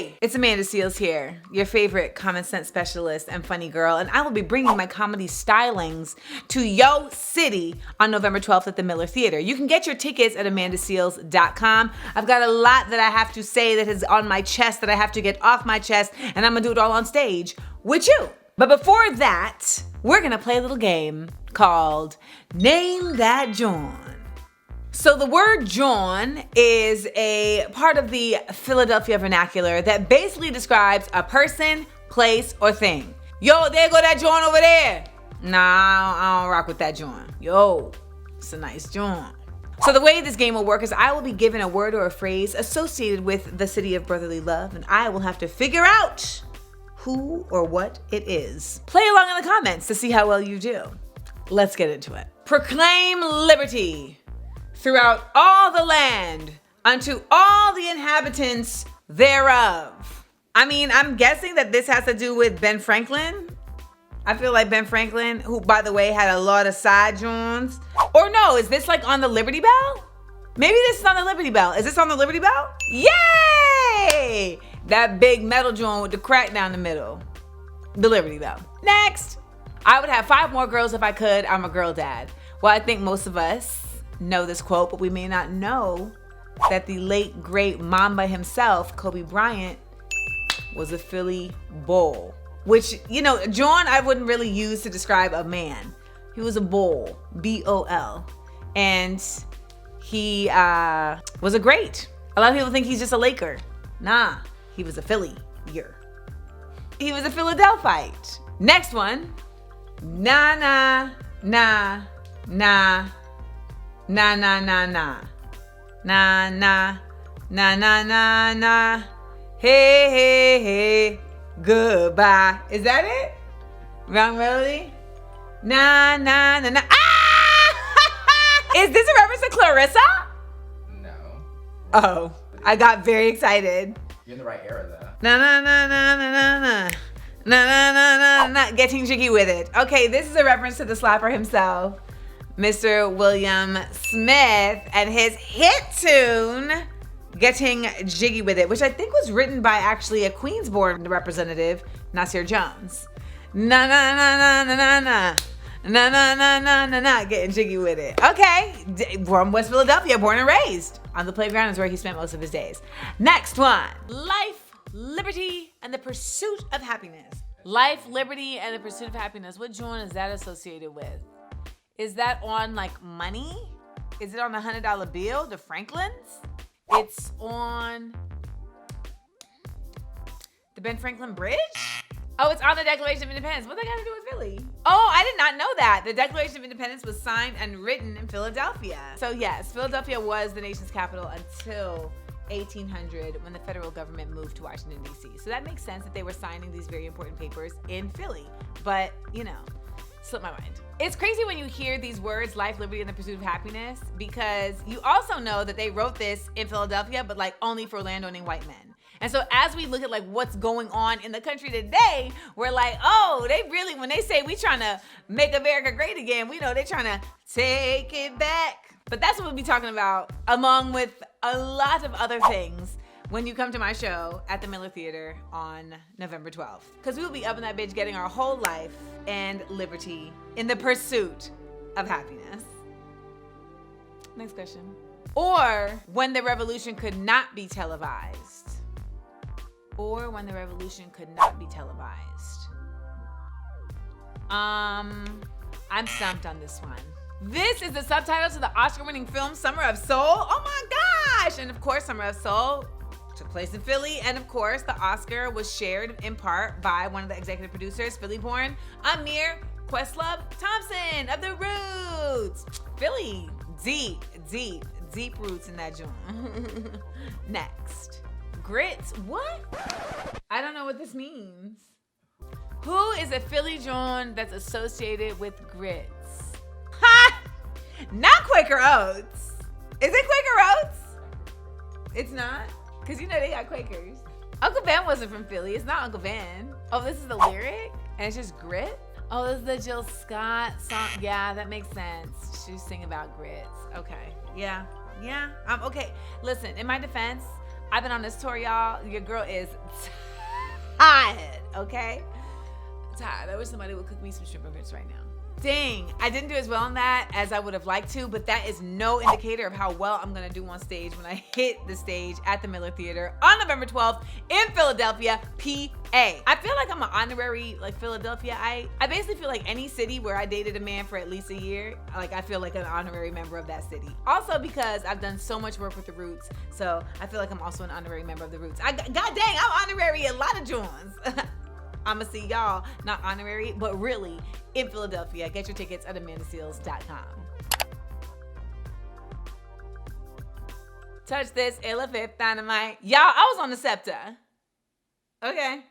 Hey, it's Amanda Seals here, your favorite common sense specialist and funny girl, and I will be bringing my comedy stylings to yo city on November 12th at the Miller Theater. You can get your tickets at amandaseals.com. I've got a lot that I have to say that is on my chest that I have to get off my chest, and I'm gonna do it all on stage with you. But before that, we're gonna play a little game called Name That JAWN. So the word JAWN is a part of the Philadelphia vernacular that basically describes a person, place, or thing. Yo, there go that JAWN over there. Nah, I don't rock with that JAWN. Yo, it's a nice JAWN. So the way this game will work is I will be given a word or a phrase associated with the city of brotherly love, and I will have to figure out who or what it is. Play along in the comments to see how well you do. Let's get into it. Proclaim liberty throughout all the land, unto all the inhabitants thereof. I mean, I'm guessing that this has to do with Ben Franklin. I feel like Ben Franklin, who, by the way, had a lot of side joints. Or no, is this like on the Liberty Bell? Maybe this is on the Liberty Bell. Is this on the Liberty Bell? Yay! That big metal joint with the crack down the middle. The Liberty Bell. Next. I would have 5 more girls if I could. I'm a girl dad. Well, I think most of us know this quote, but we may not know that the late great Mamba himself, Kobe Bryant, was a Philly Bull. Which, you know, John I wouldn't really use to describe a man. He was a bull, B-O-L. And he was a great. A lot of people think he's just a Laker. Nah, he was a Philly-yer. He was a Philadelphite. Next one. Na na na na na na na na na na na na na na hey hey hey goodbye. Is that it? Wrong melody? Na na na na. Ah! Is this a reference to Clarissa? No. Oh, I got very excited. You're in the right era though. Na na na na na na na. Na na na na na. Getting jiggy with it. Okay, this is a reference to the slapper himself, Mr. William Smith, and his hit tune, Getting Jiggy With It, which I think was written by actually a Queensborn representative, Nasir Jones. Na na na na na na na. Na na na na na na. Getting jiggy with it. Okay, from West Philadelphia, born and raised. On the playground is where he spent most of his days. Next one. Life, liberty, and the pursuit of happiness. Life, liberty, and the pursuit of happiness. What JAWN is that associated with? Is that on like money? Is it on the $100 bill, the Franklins? It's on the Ben Franklin Bridge? Oh, it's on the Declaration of Independence. What they got to do with Philly? Oh, I did not know that. The Declaration of Independence was signed and written in Philadelphia. So yes, Philadelphia was the nation's capital until 1800 when the federal government moved to Washington, D.C. So that makes sense that they were signing these very important papers in Philly. But, you know, slipped my mind. It's crazy when you hear these words, life, liberty, and the pursuit of happiness, because you also know that they wrote this in Philadelphia, but like only for landowning white men. And so as we look at like what's going on in the country today, we're like, oh, they really, when they say we trying to make America great again, we know they're trying to take it back. But that's what we'll be talking about, along with a lot of other things, when you come to my show at the Miller Theater on November 12th. Because we will be up in that bitch getting our whole life and liberty in the pursuit of happiness. Next question. Or when the revolution could not be televised. Or when the revolution could not be televised. I'm stumped on this one. This is the subtitle to the Oscar-winning film Summer of Soul. Oh my gosh! And of course, Summer of Soul took place in Philly. And of course, the Oscar was shared in part by one of the executive producers, Philly-born Amir Questlove Thompson of The Roots. Philly, deep roots in that joint. Next. Grits, what? I don't know what this means. Who is a Philly joint that's associated with grits? Ha! Not Quaker Oats. Is it Quaker Oats? It's not? Because you know they got Quakers. Uncle Ben wasn't from Philly. It's not Uncle Ben. Oh, this is the lyric? And it's just grit? Oh, this is the Jill Scott song. Yeah, that makes sense. She was singing about grits. Okay. Yeah. Okay. Listen, in my defense, I've been on this tour, y'all. Your girl is tired, okay? Tired. I wish somebody would cook me some shrimp and grits right now. Dang, I didn't do as well on that as I would have liked to, but that is no indicator of how well I'm gonna do on stage when I hit the stage at the Miller Theater on November 12th in Philadelphia, PA. I feel like I'm an honorary Philadelphia-ite. I basically feel like any city where I dated a man for at least a year, I feel like an honorary member of that city. Also because I've done so much work with the Roots, so I feel like I'm also an honorary member of the Roots. God dang, I'm honorary a lot of joints. I'ma see y'all, not honorary, but really in Philadelphia. Get your tickets at amandaseals.com. Touch this, Illa Fifth Dynamite. Y'all, I was on the SEPTA. Okay.